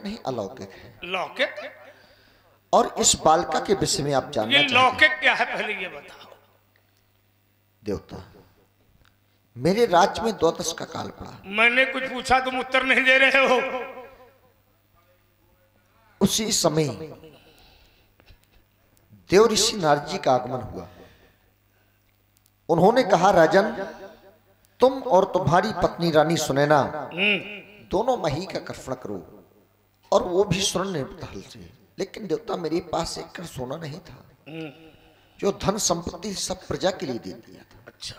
नहीं अलौकिक है। लौकिक? और इस बालिका के विषय में आप जानना ये लौकिक क्या है पहले ये बताओ। देवता, मेरे राज्य में द्वादश का काल पड़ा। मैंने कुछ पूछा तुम उत्तर नहीं दे रहे हो। उसी समय देव ऋषि नारद जी का आगमन हुआ। उन्होंने कहा, राजन तुम और तुम्हारी पत्नी रानी सुनैना दोनों मही का कर्षण करो, और वो भी स्वर्ण तहल से। लेकिन देवता, मेरे पास एक कर सोना नहीं था जो धन संपत्ति सब प्रजा के लिए दे दिया था। अच्छा।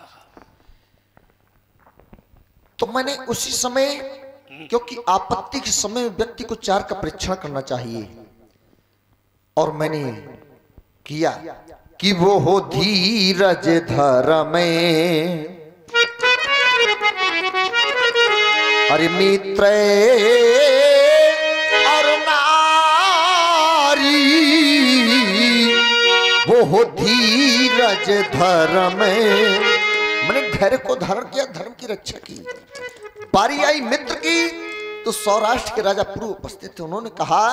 तो मैंने उसी समय, क्योंकि आपत्ति के समय व्यक्ति को चार का परीक्षण करना चाहिए, और मैंने किया कि वो हो धीरज धर्म अरे मित्र और नारी, वो हो धीरज धर्म। मैंने धैर्य को धारण किया, धर्म की रक्षा की। बारी आई मित्र की, तो सौराष्ट्र के राजा पूर्व उपस्थित थे। उन्होंने कहा,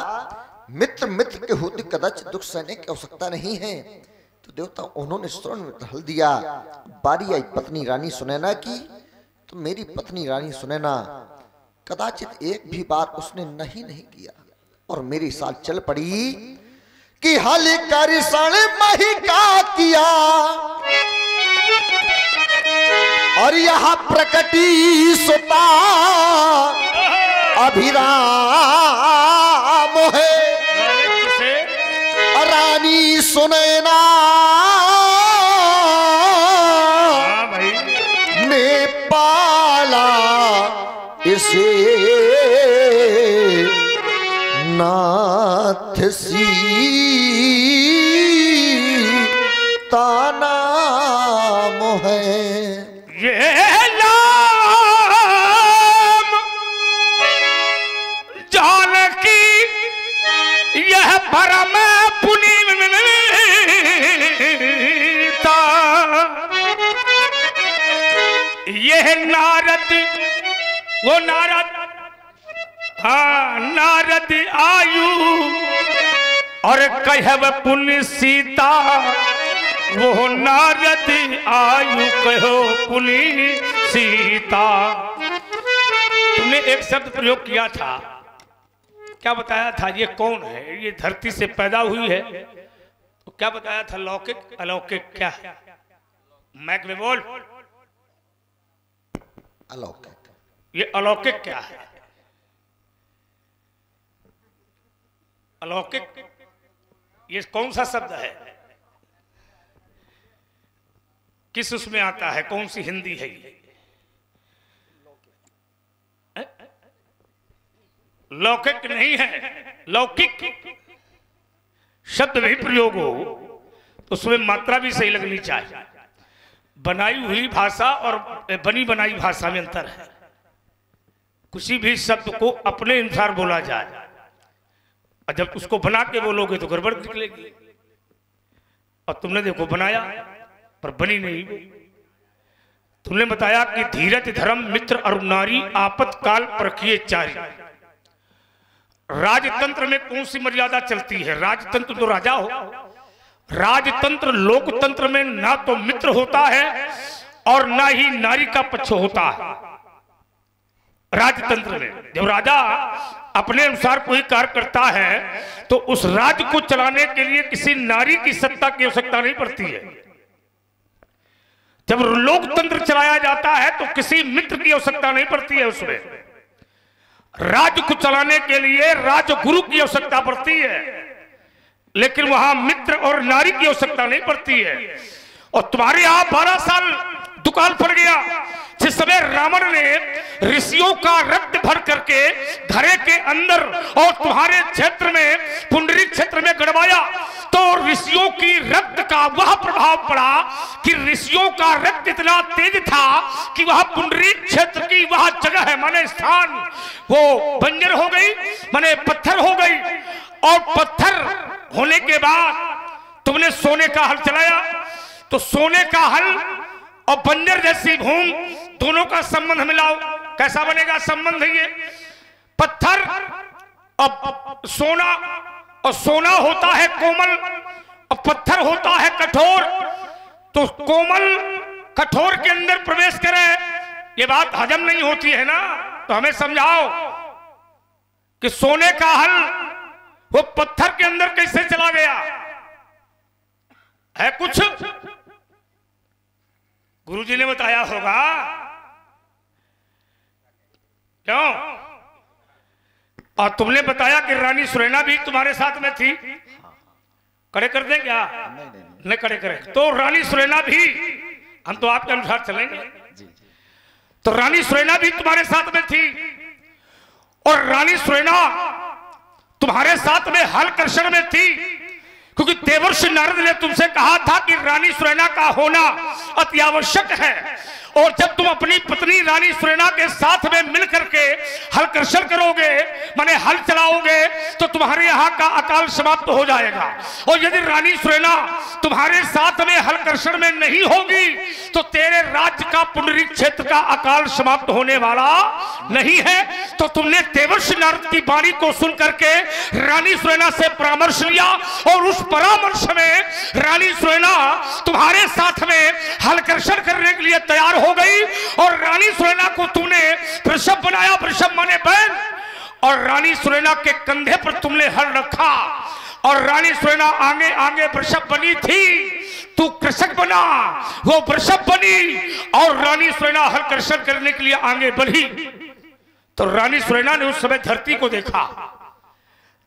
मित्र मित्र के होते कदाचित दुख सहने की आवश्यकता नहीं है। तो देवता, उन्होंने स्वर्ण में ढल दिया। बारी आई पत्नी रानी सुनैना की, तो मेरी पत्नी रानी सुनैना कदाचित एक भी बार उसने नहीं किया, और मेरी साथ चल पड़ी कि हल कर सण मही का किया, और यहां प्रकटी सुता अभिराम है। रानी सुनैना ने पाला इसे नाथ सीता नाम है। ये नाम जानकी यह परम पुनीता, यह नारद वो नारद, हाँ नारद आयु और कहब पुण्य सीता, वो नारद आयु कहो पुण्य सीता। तुमने एक शब्द प्रयोग किया था, क्या बताया था? ये कौन है? ये धरती से पैदा हुई है। तो क्या बताया था? लौकिक अलौकिक क्या है? मैक में बोल। अलौकिक। ये अलौकिक क्या है? अलौकिक ये कौन सा शब्द है? किस उसमें आता है? कौन सी हिंदी है ये? लौकिक नहीं है, लौकिक शब्द भी प्रयोग हो तो उसमें मात्रा भी सही लगनी चाहिए। बनाई हुई भाषा और बनी बनाई भाषा में अंतर है। किसी भी शब्द को अपने अनुसार बोला जाए, और जब उसको बना के बोलोगे तो गड़बड़ निकलेगी। और तुमने देखो बनाया पर बनी नहीं। तुमने बताया कि धीरज धर्म मित्र और नारी आपत्काल परखिए चारी। राजतंत्र में कौन सी मर्यादा चलती है? राजतंत्र तो राजा हो। राजतंत्र लोकतंत्र में ना तो मित्र होता है और ना ही नारी का पक्ष होता है। राजतंत्र में जब राजा अपने अनुसार कोई कार्य करता है तो उस राज्य को चलाने के लिए किसी नारी की सत्ता की आवश्यकता नहीं पड़ती है। जब लोकतंत्र चलाया जाता है तो किसी मित्र की आवश्यकता नहीं पड़ती है। उसमें राज्य को चलाने के लिए राजगुरु की आवश्यकता पड़ती है, लेकिन वहां मित्र और नारी की आवश्यकता नहीं पड़ती है। और तुम्हारे यहां 12 साल दुकान पड़ गया। जिस समय रावण ने ऋषियों का रक्त भर करके घरे के अंदर और तुम्हारे क्षेत्र में पुंडरी क्षेत्र में गड़वाया, तो ऋषियों की रक्त का वह प्रभाव पड़ा कि ऋषियों का रक्त इतना तेज था कि वह पुंडरी क्षेत्र की वह जगह है माने स्थान वो बंजर हो गई, माने पत्थर हो गई। और पत्थर होने के बाद तुमने सोने का हल चलाया, तो सोने का हल और बंजर जैसी भूमि दोनों का संबंध मिलाओ, कैसा बनेगा संबंध? ये पत्थर अब सोना, और सोना होता है कोमल और पत्थर होता है कठोर। तो कोमल कठोर के अंदर प्रवेश करे, ये बात हजम नहीं होती है ना। तो हमें समझाओ कि सोने का हल वो पत्थर के अंदर कैसे चला गया है? कुछ गुरुजी ने बताया होगा, क्यों? और तुमने बताया कि रानी सुरैना भी तुम्हारे साथ में थी। खड़े कर दें क्या? नहीं खड़े करें। तो रानी सुरैना भी, हम तो आपके अनुसार चलेंगे। तो रानी सुरैना भी तुम्हारे साथ में थी, और रानी सुरैना तुम्हारे साथ में हल कर्षण में थी, क्योंकि देवर्षि नारद ने तुमसे कहा था कि रानी सुरैना का होना अति आवश्यक है। और जब तुम अपनी पत्नी रानी सुरैना के साथ में मिलकर के हल कर्षण करोगे, माने हल चलाओगे, तो तुम्हारे यहाँ का अकाल समाप्त हो जाएगा। और यदि रानी सुरैना तुम्हारे साथ में हल कर्षण में नहीं होगी, तो तेरे राज्य का पुंडरीक क्षेत्र का अकाल समाप्त होने वाला नहीं है। तो तुमने देवर्षि नारद की वाणी को सुन करके रानी सुरैना से परामर्श लिया, और उस परामर्श में रानी सुरैना तुम्हारे साथ में हल कर्षण करने के लिए तैयार हो गई। और रानी सुरैना को तूने वृषभ बनाया, वृषभ माने बैल, और रानी सुरैना के कंधे पर तुमने हल रखा, और रानी सुरैना आगे आगे वृषभ बनी थी, तू कृषक बना, वो वृषभ बनी, और रानी सुरैना हल कर्षण करने के लिए आगे बढ़ी। तो रानी सुरैना ने उस समय धरती को देखा।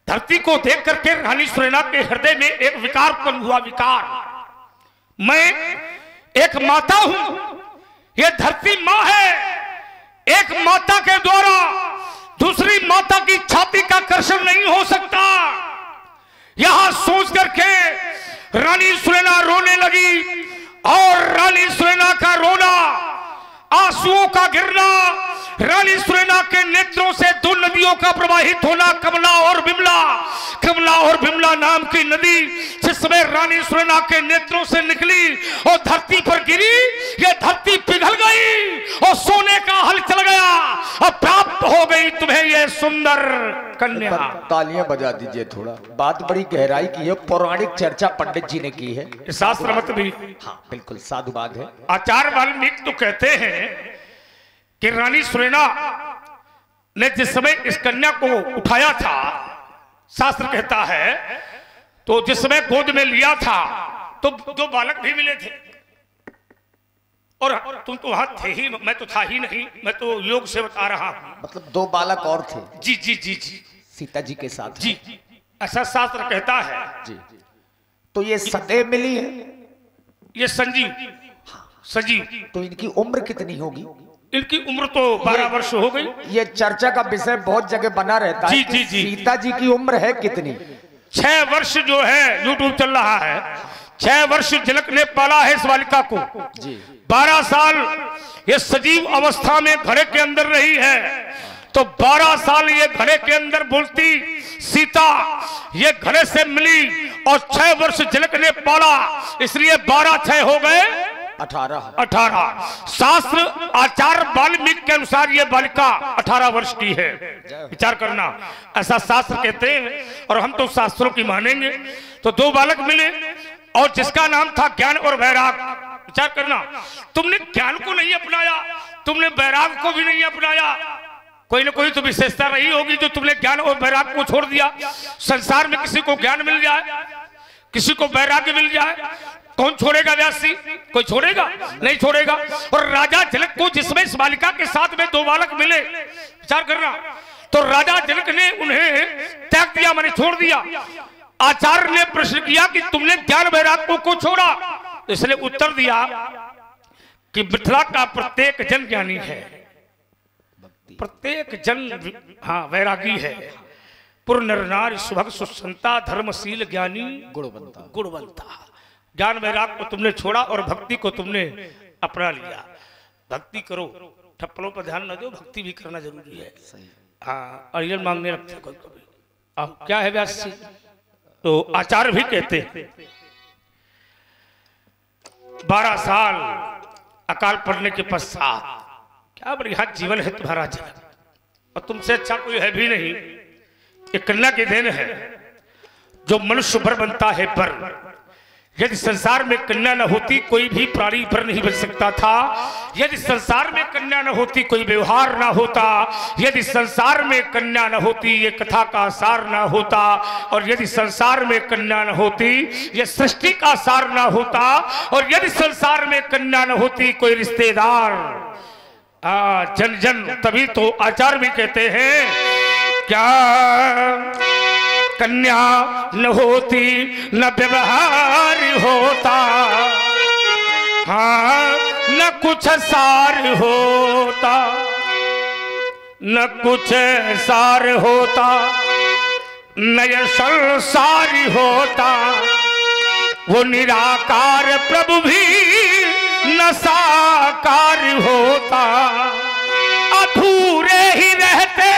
धरती को देख करके रानी सुरैना के हृदय में एक विकार उत्पन्न हुआ। विकार, मैं एक माता हूं, ये धरती मां है, एक माता के द्वारा दूसरी माता की छाती का कर्षण नहीं हो सकता। यहां सोच करके रानी सुरैना रोने लगी, और रानी सुरैना का रोना, आंसुओं का गिरना, रानी सुरैना के नेत्रों से दो नदियों का प्रवाहित होना, कमला और बिमला। कमला और बिमला नाम की नदी जिसमें रानी सुरैना के नेत्रों से निकली और धरती पर गिरी, ये धरती पिघल गई और सोने का हल चल गया, और प्राप्त हो गई तुम्हें ये सुंदर कन्या। तालियां बजा दीजिए थोड़ा। बात बड़ी गहराई की है, पौराणिक चर्चा पंडित जी ने की है, शास्त्र मत भी। हाँ बिल्कुल साधुवाद है। आचार्य वाल्मीकि तो कहते हैं कि रानी सुरैना ने जिस समय इस कन्या को उठाया था, शास्त्र कहता है, तो जिस समय गोद में लिया था तो दो बालक भी मिले थे। और तुम तो वहां थे ही, मैं तो था ही नहीं, मैं तो योग से बता रहा हूं। मतलब दो बालक और थे? जी जी जी जी, सीता जी के साथ? जी, ऐसा शास्त्र कहता है जी। तो ये सदैव मिली है? ये संजीव, सजीव। तो इनकी उम्र कितनी होगी? इनकी उम्र तो 12 वर्ष हो गई। ये चर्चा का विषय बहुत जगह बना रहता है। जी जी जी। सीता जी की उम्र है कितनी? 6 वर्ष जो है, यूट्यूब चल रहा है, 6 वर्ष जनक ने पाला है इस बालिका को जी। 12 साल ये सजीव अवस्था में घड़े के अंदर रही है, तो 12 साल ये घड़े के अंदर बोलती सीता ये घड़े से मिली, और 6 वर्ष जनक ने पाला, इसलिए 12 6 हो गए 18। शास्त्र आचार्य वाल्मीकि के अनुसार ये बालिका 18 वर्ष की है। विचार करना, ऐसा शास्त्र कहते हैं, और हम तो शास्त्रों की मानेंगे। तो दो बालक मिले, और जिसका नाम था ज्ञान और वैराग। विचार करना, तुमने ज्ञान को नहीं अपनाया, तुमने वैराग को भी नहीं अपनाया। कोई ना कोई तो विशेषता रही होगी जो तुमने ज्ञान और वैराग को छोड़ दिया। संसार में किसी को ज्ञान मिल जाए, किसी को वैराग्य मिल जाए, कौन छोड़ेगा? व्यास जी, कोई छोड़ेगा? नहीं छोड़ेगा। और राजा जनक को जिसमें इस बालिका के साथ में दो बालक मिले, विचार करना, तो राजा जनक ने उन्हें त्याग दिया, मैंने छोड़ दिया। आचार्य ने प्रश्न किया कि तुमने ज्ञान वैराग्य को छोड़ा? इसने उत्तर दिया कि मिथिला का प्रत्येक जन ज्ञानी है, प्रत्येक जन हाँ वैरागी है। पुर नर नारी सुभग सुसंता धर्मशील ज्ञानी गुणवंता। ज्ञान वैराग को तुमने छोड़ा और भक्ति को तुमने अपना लिया। भक्ति करो, ठप्पलों पर ध्यान न दो, भक्ति भी करना जरूरी है। हाँ, अर्जन मांगने लगते कभी कभी। अब क्या है व्यास जी, तो आचार्य भी कहते हैं 12 साल अकाल पड़ने के पश्चात, क्या बढ़िया जीवन है तुम्हारा जनक, और तुमसे अच्छा कोई है भी नहीं। एक कन्या की देन है जो मनुष्य पर बनता है पर। यदि संसार में कन्या न होती कोई भी प्राणी पर नहीं बन सकता था। यदि संसार में कन्या न होती कोई व्यवहार ना होता। यदि संसार में कन्या न होती ये कथा का सार ना होता। और यदि संसार में कन्या न होती ये सृष्टि का सार ना होता। और यदि संसार में कन्या न होती कोई रिश्तेदार जन जन। तभी तो आचार्य भी कहते हैं क्या कन्या न होती न व्यवहार होता। हाँ न कुछ सार होता न कुछ सार होता न ये संसार होता। वो निराकार प्रभु भी न साकार होता। अधूरे ही रहते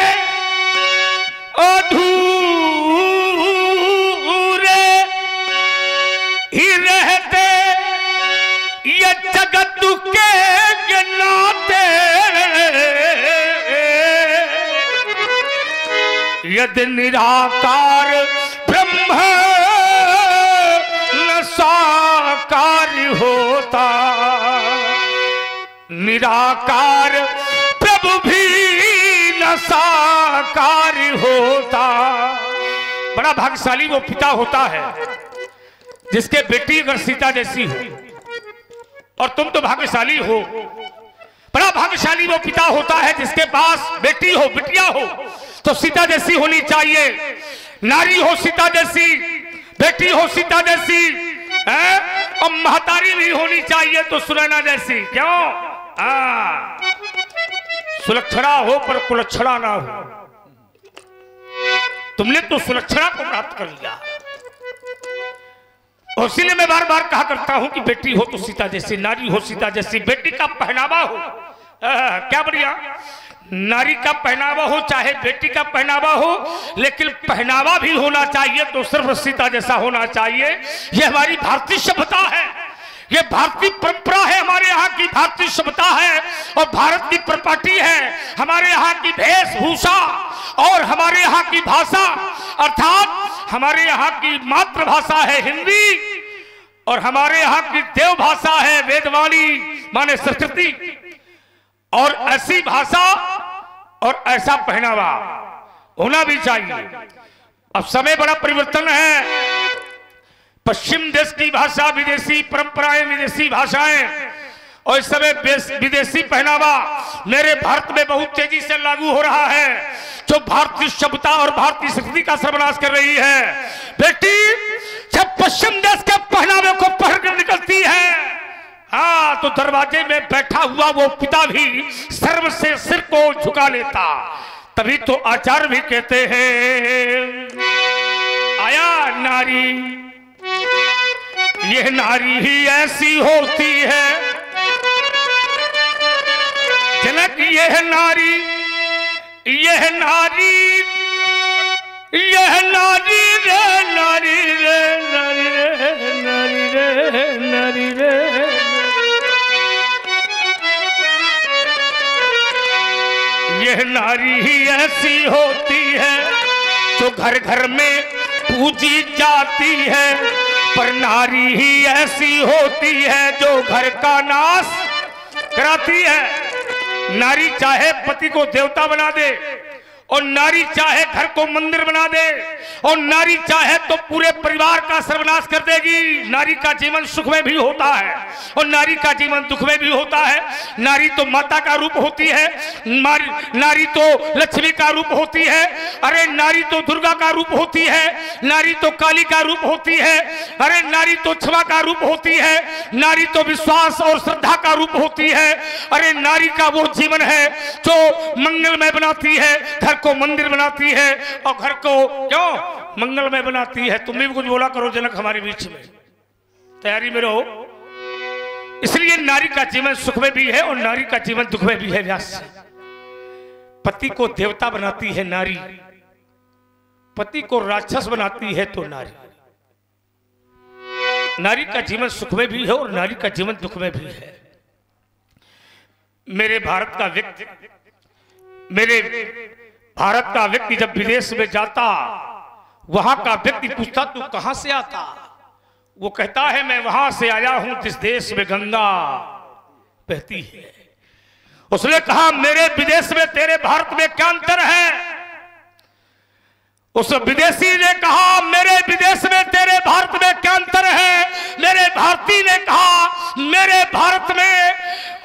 ही रहते ये जगत के नाते। यदि निराकार ब्रह्म न साकार होता। निराकार प्रभु भी न साकार होता। बड़ा भाग्यशाली वो पिता होता है जिसके बेटी अगर सीता जैसी हो। और तुम तो भाग्यशाली हो। बड़ा भाग्यशाली वो पिता होता है जिसके पास बेटी हो बिटिया हो तो सीता जैसी होनी चाहिए। नारी हो सीता जैसी, बेटी हो सीता जैसी है? और महतारी भी होनी चाहिए तो सुनैना जैसी। क्यों? सुलक्षणा हो पर कुलक्षणा ना हो। तुमने तो सुलक्षणा को प्राप्त कर लिया। और इसीलिए मैं बार बार कहा करता हूं कि बेटी हो तो सीता जैसी, नारी हो सीता जैसी। बेटी का पहनावा हो क्या बढ़िया। नारी का पहनावा हो चाहे बेटी का पहनावा हो, लेकिन पहनावा भी होना चाहिए तो सिर्फ सीता जैसा होना चाहिए। यह हमारी भारतीय सभ्यता है, ये भारतीय परंपरा है, हमारे यहाँ की भारतीय सभ्यता है और भारत की प्रॉपर्टी है। हमारे यहाँ की वेशभूषा और हमारे यहाँ की भाषा अर्थात हमारे यहाँ की मातृभाषा है हिंदी और हमारे यहाँ की देव भाषा है वेदवाणी माने संस्कृति। और ऐसी भाषा और ऐसा पहनावा होना भी चाहिए। अब समय बड़ा परिवर्तन है। पश्चिम देश की भाषा, विदेशी परंपराएं, विदेशी भाषाएं और इस समय विदेशी पहनावा मेरे भारत में बहुत तेजी से लागू हो रहा है जो भारतीय सभ्यता और भारतीय संस्कृति का सर्वनाश कर रही है। बेटी जब पश्चिम देश के पहनावे को पहनकर निकलती है तो दरवाजे में बैठा हुआ वो पिता भी सर्व से सिर को झुका लेता। तभी तो आचार्य भी कहते हैं आया नारी यह नारी ही ऐसी होती है। जनक यह नारी यह नारी यह नारी रे नारी रे नारी रे नारी रे नारी रे। यह नारी ही ऐसी होती है जो घर घर में पूजी जाती है, पर नारी ही ऐसी होती है जो घर का नाश कराती है। नारी चाहे पति को देवता बना दे और नारी चाहे घर को मंदिर बना दे और नारी चाहे तो पूरे परिवार का सर्वनाश कर देगी। नारी का जीवन सुख में भी होता है और नारी का जीवन दुख में भी होता है। नारी तो माता का रूप होती है, नारी तो लक्ष्मी का रूप होती है, अरे नारी तो दुर्गा का रूप होती है, नारी तो काली का रूप होती है, अरे नारी तो क्षमा का रूप होती है, नारी तो विश्वास और श्रद्धा का रूप होती है। अरे नारी का वो जीवन है जो मंगलमय बनाती है, घर को मंदिर बनाती है और घर को क्यों मंगलमय बनाती है। तुम भी कुछ बोला करो जनक हमारे बीच में, तैयारी में रहो। इसलिए नारी का जीवन सुख में भी है और नारी का जीवन दुख में भी है। व्यास पति को देवता बनाती है नारी, पति को राक्षस बनाती है तो नारी। नारी का जीवन सुख में भी है और नारी का जीवन दुख में भी है। मेरे भारत का व्यक्ति, मेरे भारत का व्यक्ति जब विदेश में जाता, वहां का व्यक्ति पूछता तू कहां से आता, वो कहता है मैं वहां से आया हूं जिस देश में गंगा बहती है। उसने कहा मेरे विदेश में तेरे भारत में क्या अंतर है? उस विदेशी ने कहा मेरे विदेश में तेरे भारत में क्या अंतर है? मेरे भारतीय ने कहा मेरे भारत में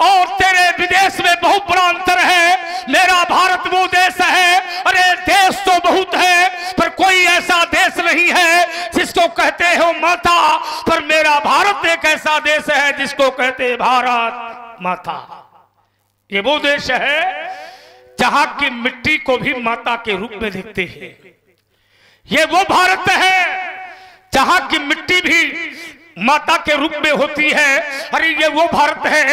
और तेरे विदेश में बहुत बड़ा अंतर है। मेरा भारत वो देश है, अरे देश तो बहुत है पर कोई ऐसा देश नहीं है जिसको कहते हो माता, पर मेरा भारत एक ऐसा देश है जिसको कहते भारत माता। ये वो देश है जहां की मिट्टी को भी माता के रूप में देखते हैं। ये वो भारत है जहां की मिट्टी भी माता के रूप में होती है। अरे ये वो भारत है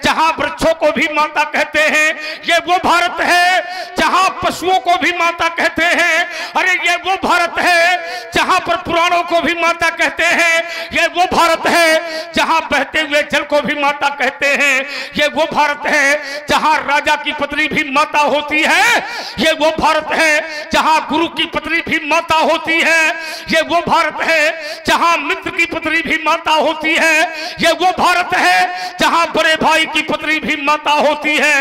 जहां वृक्षों को भी माता कहते हैं। ये वो भारत है जहां पशुओं को भी माता कहते हैं। अरे ये वो भारत है जहां पर पुराणों को भी माता कहते हैं। ये वो भारत है जहां बहते हुए जल को भी माता कहते हैं। ये वो भारत है जहां राजा की पत्नी भी माता होती है। ये वो भारत है जहां गुरु की पत्नी भी माता होती है। ये वो भारत है जहां मित्र की पत्नी भी माता होती है। ये वो भारत है जहां बड़े भाई की पत्नी भी माता होती है।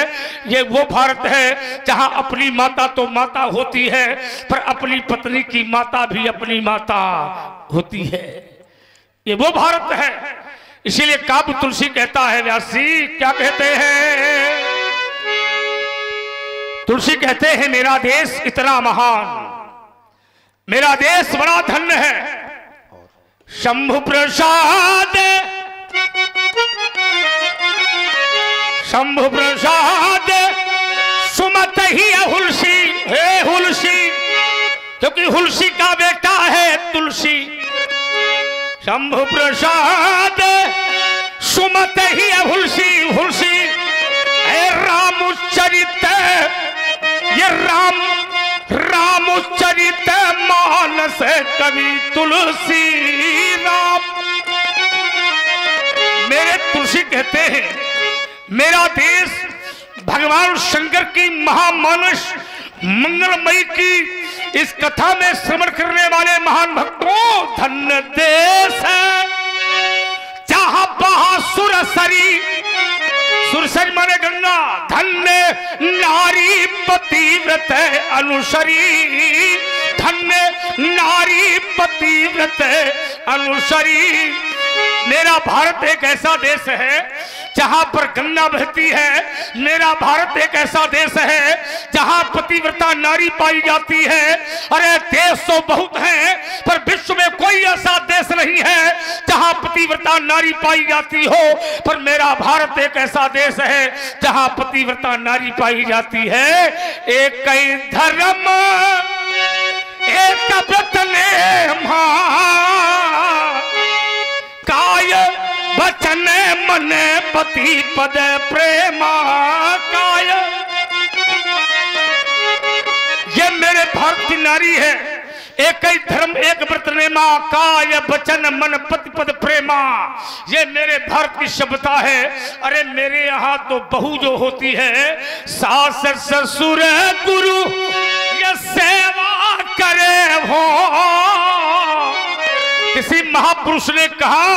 ये वो भारत है जहां अपनी माता तो माता होती है पर अपनी पत्नी की माता भी अपनी माता होती है। ये वो भारत है। इसीलिए काव्य तुलसी कहता है, व्यासी क्या कहते हैं? तुलसी कहते हैं मेरा देश इतना महान, मेरा देश बड़ा धन्य है। शंभु प्रसाद शंभु प्रसाद सुमत ही हुलसी, हे हुलसी, क्योंकि हुलसी का बेटा है तुलसी। शंभु प्रसाद सुमत ही हुलसी, हुलसी हे रामचरित, ये रामचरित मानस कवि तुलसी राम। मेरे तुलसी कहते हैं मेरा देश भगवान शंकर की महामानस मंगलमयी की इस कथा में श्रवण करने वाले महान भक्तों धन्य देश है जहां बहा सुरसरी, सुरसरी माने गंगा, धन्य नारी पतिव्रत अनुसरी, धन्य नारी पतिव्रत अनुसरी। मेरा भारत एक ऐसा देश है जहां पर गंगा बहती है। मेरा भारत एक ऐसा देश है जहां पतिव्रता नारी पाई जाती है। अरे देश तो बहुत हैं पर विश्व में कोई ऐसा देश नहीं है जहां पतिव्रता नारी पाई जाती हो, पर मेरा भारत एक ऐसा देश है जहां पतिव्रता नारी पाई जाती है। एक कई धर्म एक व्रत ने काय वचन मन पति पद प्रेमा काय। ये मेरे भारत की नारी है। एक ही धर्म एक व्रत नेमा काय वचन मन पति पद प्रेमा। ये मेरे भारत की सभ्यता है। अरे मेरे यहाँ तो बहू जो होती है सास ससुर गुरु ये सेवा करे हो। किसी महापुरुष ने कहा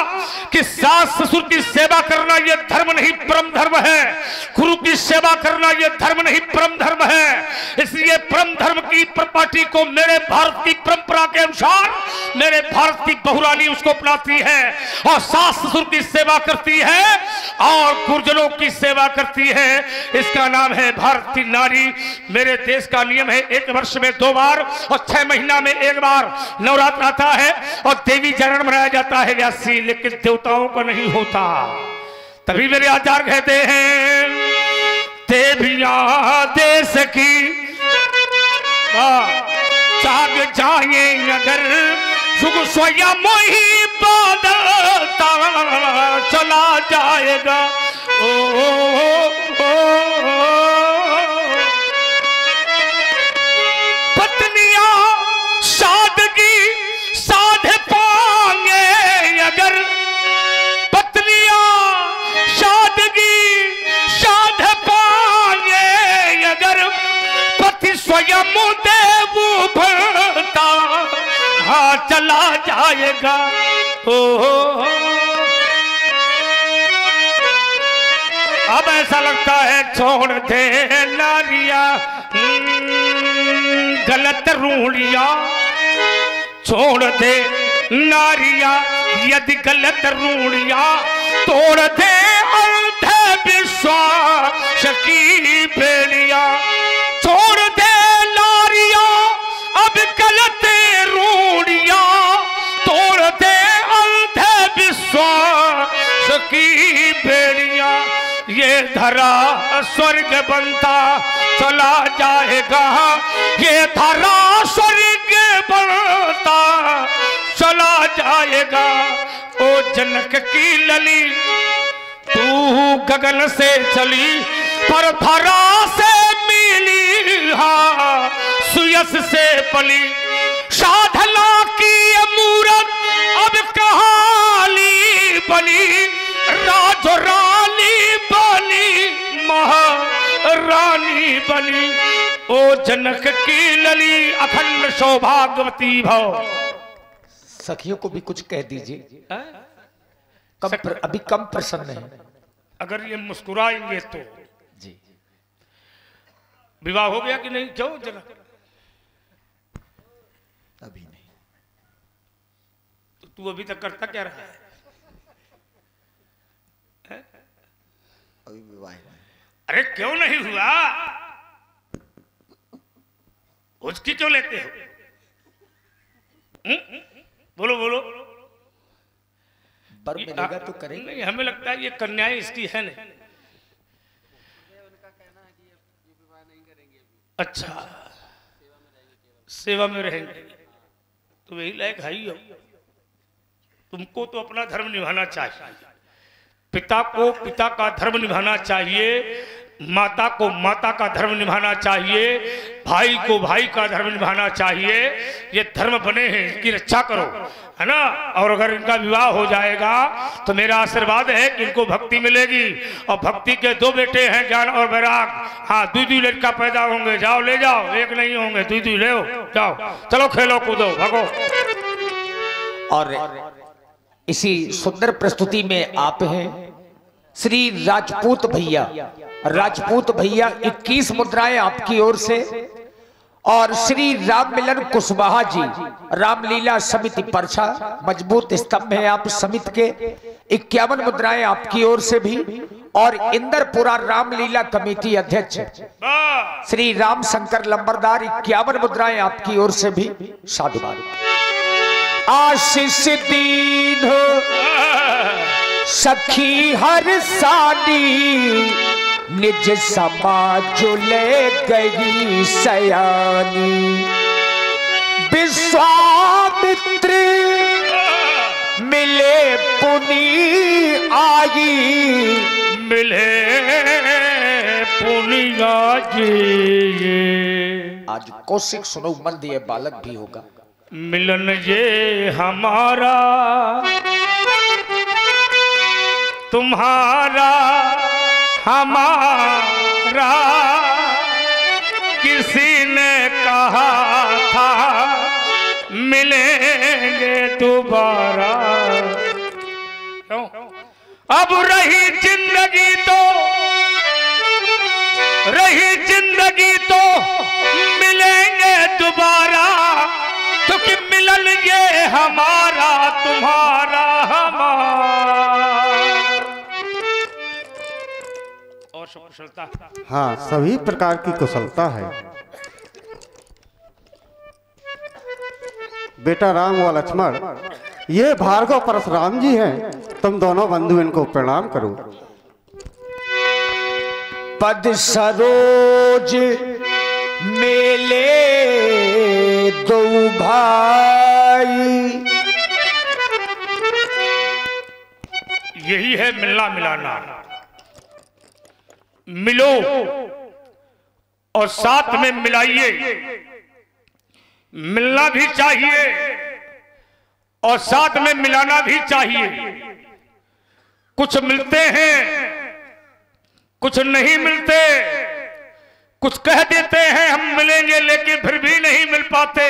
कि सास ससुर की सेवा करना यह धर्म नहीं परम धर्म है, गुरु की सेवा करना यह धर्म नहीं परम धर्म है। इसलिए परम धर्म की प्रपाटी को मेरे भारत की परंपरा के अनुसार मेरे भारत की बहुरानी उसको अपनाती है और सास ससुर की सेवा करती है और गुरुजनों की सेवा करती है। इसका नाम है भारत की नारी। मेरे देश का नियम है 1 वर्ष में 2 बार और 6 महीना में 1 बार नवरात्र आता है और देवी जागरण मनाया जाता है व्यासी, लेकिन देवताओं का नहीं होता। तभी मेरे आचार्य कहते हैं देवियां देश की जाग जाए अगर सुख स्वयं ही बदलता चला जाएगा। पत्नियां सादगी साध पाएंगे अगर, पत्नियां सादगी साध पाएंगे अगर, पति स्वयं कहाँ चला जाएगा। ओ अब ऐसा लगता है छोड़ दे नारिया गलत रूढ़िया, छोड़ दे नारिया यदि गलत रूढ़िया, तोड़ दे अंधविश्वास की बेड़िया, छोड़ दे नारिया अब गलत रूढ़िया, तोड़ दे अंधविश्वास की बेड़िया। ये धरा स्वर्ग बनता चला जाएगा, ये धरा स्वर्ग बनता चला जाएगा। ओ जनक की लली तू गगन से चली, पर धरा से मिली हा सुयस से पली, साधना की मूरत अब कहानी बनी, राज रानी बनी महारानी बनी। ओ जनक की लली अखंड सौभाग्यवती भव। सखियों को भी कुछ कह दीजिए, अभी कम प्रसन्न है। अगर ये मुस्कुराएंगे तो जी। विवाह हो गया कि नहीं? क्यों जनक? अभी नहीं। तो तू अभी तक करता क्या रहा है? अभी विवाह नहीं। अरे क्यों नहीं हुआ? उसकी क्यों लेते हो? बोलो बोलो। बर मिलेगा तो करेंगे। नहीं, हमें लगता है ये कन्याएं इसकी है नहीं। अच्छा, सेवा में रहेंगे तो यही लायक है ही हो। तुमको तो अपना धर्म निभाना चाहिए, पिता को पिता का धर्म निभाना चाहिए, माता को माता का धर्म निभाना चाहिए, भाई को भाई का धर्म निभाना चाहिए। ये धर्म बने हैं, इसकी रक्षा करो, है ना। और अगर इनका विवाह हो जाएगा तो मेरा आशीर्वाद है कि इनको भक्ति मिलेगी। और भक्ति के दो बेटे हैं, ज्ञान और वैराग। हाँ, दुई लड़का पैदा होंगे। जाओ ले जाओ, एक नहीं होंगे, दुई ले जाओ, चलो खेलो कूदो भगो। और इसी सुंदर प्रस्तुति में आप हैं श्री राजपूत भैया। राजपूत भैया 21 मुद्राएं आपकी ओर से, और श्री राम मिलन कुशवाहा जी रामलीला समिति परछा, मजबूत स्तंभ है आप समिति के, 51 मुद्राएं आपकी ओर से भी, और इंदरपुरा रामलीला कमेटी अध्यक्ष श्री राम शंकर लंबरदार 51 मुद्राएं आपकी ओर से भी। साधुवाद। आशीष दीन सखी हर सानी, निज समाज ले गई सयानी, विश्वामित्र मिले पुनि आई, मिले पुनि आई। आज कौशिक सुनो मन दिए बालक भी होगा। मिलन ये हमारा तुम्हारा हमारा, किसी ने कहा था मिलेंगे दोबारा। क्यों? अब रही जिंदगी तो मिलेंगे दोबारा, क्योंकि मिलन ये हमारा तुम्हारा हमारा। और सब कुशलता? हाँ, सभी प्रकार की कुशलता है। बेटा राम व लक्ष्मण, ये भार्गव परशुराम जी हैं। तुम दोनों बंधु इनको प्रणाम करो। पद सरोज मेले दो भाई, यही है मिलना मिलाना। मिलो और साथ में मिलाइए। मिलना भी चाहिए और साथ में मिलाना भी चाहिए। कुछ मिलते हैं, कुछ नहीं मिलते, कुछ कह देते हैं हम मिलेंगे, लेकिन फिर भी नहीं मिल पाते।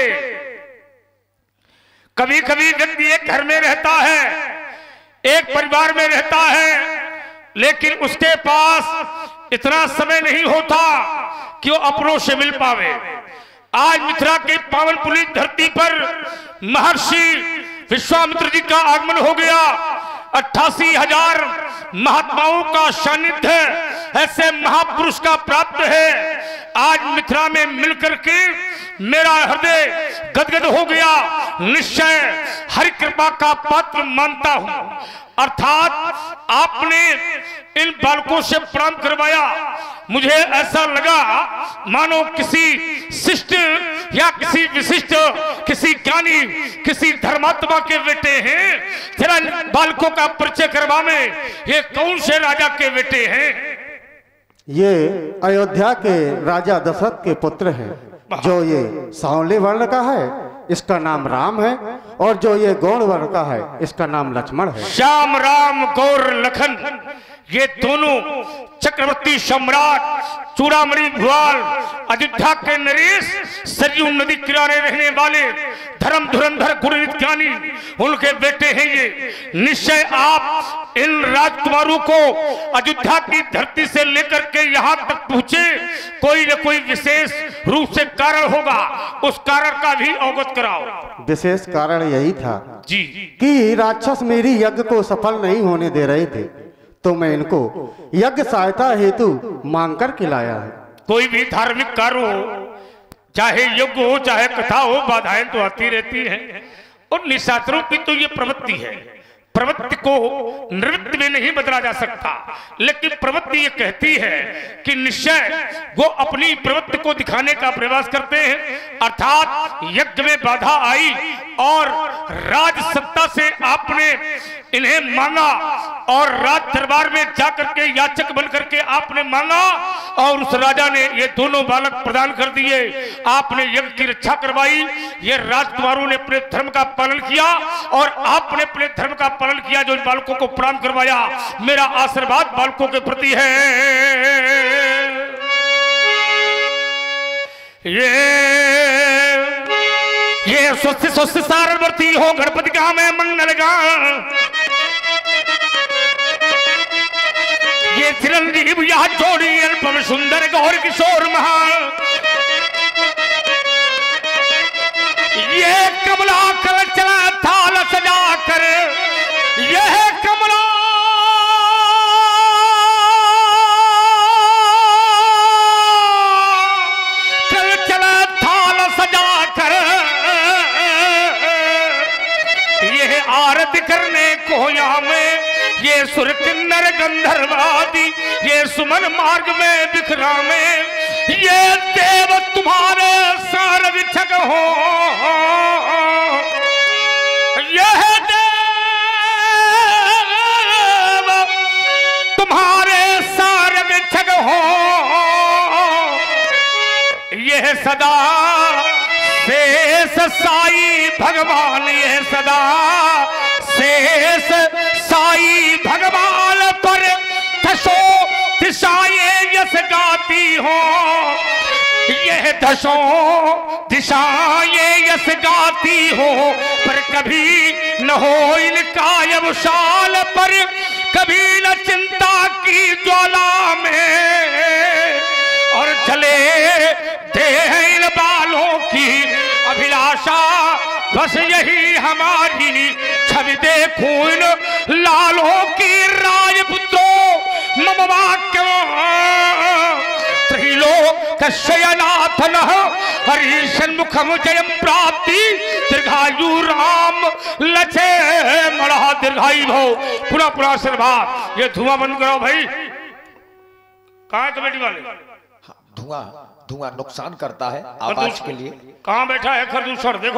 कभी कभी व्यक्ति एक घर में रहता है, एक परिवार में रहता है, लेकिन उसके पास इतना समय नहीं होता कि वो अपनों से मिल पावे। आज मिथिला के पावन पुलिस धरती पर महर्षि विश्वामित्र जी का आगमन हो गया। 88,000 महात्माओं का सानिध्य ऐसे महापुरुष का प्राप्त है। आज मिथिला में मिलकर के मेरा हृदय गदगद हो गया। निश्चय हरि कृपा का पात्र मानता हूं। अर्थात आपने इन बालकों से प्रणाम करवाया, मुझे ऐसा लगा मानो किसी शिष्ट या किसी विशिष्ट, किसी ज्ञानी, किसी धर्मात्मा के बेटे हैं। जरा बालकों का परिचय करवा में, ये कौन से राजा के बेटे हैं? ये अयोध्या के राजा दशरथ के पुत्र हैं। जो ये सांवले वर्ण का है इसका नाम राम है, और जो ये गौड़ वर्ण का है इसका नाम लक्ष्मण है। श्याम राम गौर लखन, ये दोनों चक्रवर्ती सम्राट चूड़ामणि भुआल अयोध्या के नरेश, सरयू नदी किनारे रहने वाले धर्म धुरंधर गुणित ज्ञानी, उनके बेटे हैं ये। निश्चय आप इन राजकुमारों को अयोध्या की धरती से लेकर के यहाँ तक पहुंचे, कोई न कोई विशेष रूप से कारण होगा, उस कारण का भी अवगत कराओ। विशेष कारण यही था जी कि राक्षस मेरी यज्ञ को सफल नहीं होने दे रहे थे, तो मैं इनको यज्ञ सहायता हेतु मांग कर के लाया है। कोई भी धार्मिक कार्य हो, चाहे यज्ञ हो चाहे कथा हो, बाधाएं तो आती रहती हैं। और निशाचरों की तो ये प्रवृत्ति है। प्रवृत्ति को निवृत्ति में नहीं बदला जा सकता, लेकिन प्रवृत्ति ये कहती है कि निश्चय वो अपनी प्रवृत्ति को दिखाने का प्रयास करते हैं। अर्थात यज्ञ में बाधा आई और राज सत्ता से आपने इन्हें मांगा, और राज दरबार में जाकर के याचक बन करके आपने मांगा, और उस राजा ने ये दोनों बालक प्रदान कर दिए। आपने यज्ञ की रक्षा करवाई, ये राजकुमारों ने अपने धर्म का पालन किया, और आपने अपने धर्म का पालन किया, जो इन बालकों को प्रणाम करवाया। मेरा आशीर्वाद बालकों के प्रति है। ये स्वस्थ स्वस्थ सारवर्ती हो गणपति का मैं मंगल गा। ये चिरंजीव यह जोड़ी अनुपम सुंदर गौर किशोर महा। ये कमला कर चला थाल सजा कर, यह कमला कर चला थाल सजा कर, यह आरती करने को यहाँ में ये सुर किन्नर गंधर्वादी, ये सुमन मार्ग में बिखरा में, ये देव तुम्हारे सारग छग हो, यह देव तुम्हारे सारग छग हो, यह सदा शेष साई भगवान, यह सदा शेष साई भगवान पर दशो दिशाएं यस गाती हो, यह दशो दिशाएं यस गाती हो, पर कभी न हो इनका यवशाल पर, कभी न चिंता की ज्वाला में, और जले दे इन बालों की अभिलाषा, बस यही हमारी छवि देखूं इन लालों की। राजपुत्रों मम वाक्यों त्रिलोक शयनाथन हरि सन्मुखम जयम प्राप्ति, दीर्घायु राम लचे मड़ा दीर्घायु भव। पूरा पूरा आशीर्वाद। ये धुआं बंद करो भाई। कहाँ है कमेटी वाले? धुआं नुकसान करता है आवाज के लिए। कहाँ बैठा है खरदूसर? देखो